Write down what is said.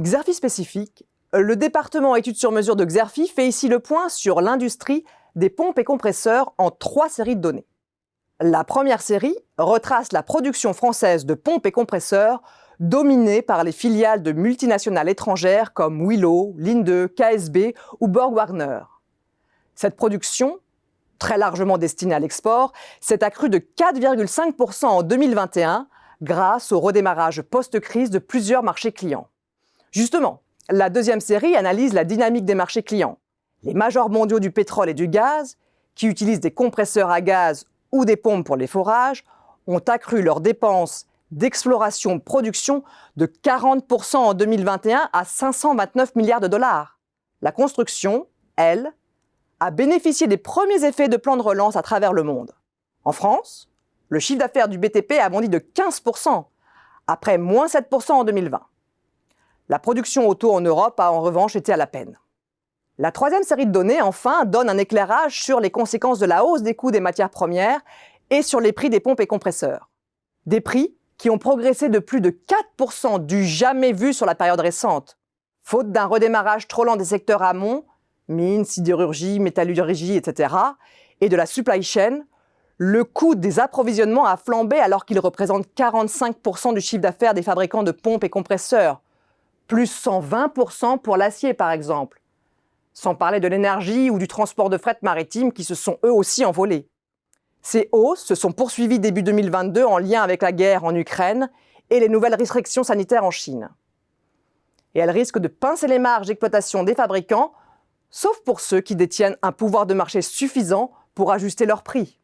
Xerfi spécifique, le département études sur mesure de Xerfi fait ici le point sur l'industrie des pompes et compresseurs en 3 séries de données. La première série retrace la production française de pompes et compresseurs dominée par les filiales de multinationales étrangères comme Willow, Linde, KSB ou Borg-Warner. Cette production, très largement destinée à l'export, s'est accrue de 4,5% en 2021 grâce au redémarrage post-crise de plusieurs marchés clients. Justement, la deuxième série analyse la dynamique des marchés clients. Les majors mondiaux du pétrole et du gaz, qui utilisent des compresseurs à gaz ou des pompes pour les forages, ont accru leurs dépenses d'exploration-production de 40% en 2021 à 529 milliards de dollars. La construction, elle, a bénéficié des premiers effets de plans de relance à travers le monde. En France, le chiffre d'affaires du BTP a bondi de 15%, après moins 7% en 2020. La production auto en Europe a en revanche été à la peine. La troisième série de données, enfin, donne un éclairage sur les conséquences de la hausse des coûts des matières premières et sur les prix des pompes et compresseurs. Des prix qui ont progressé de plus de 4% du jamais vu sur la période récente. Faute d'un redémarrage trop lent des secteurs amont, mines, sidérurgie, métallurgie, etc., et de la supply chain, le coût des approvisionnements a flambé alors qu'il représente 45% du chiffre d'affaires des fabricants de pompes et compresseurs, plus 120% pour l'acier par exemple, sans parler de l'énergie ou du transport de fret maritime qui se sont eux aussi envolés. Ces hausses se sont poursuivies début 2022 en lien avec la guerre en Ukraine et les nouvelles restrictions sanitaires en Chine. Et elles risquent de pincer les marges d'exploitation des fabricants, sauf pour ceux qui détiennent un pouvoir de marché suffisant pour ajuster leurs prix.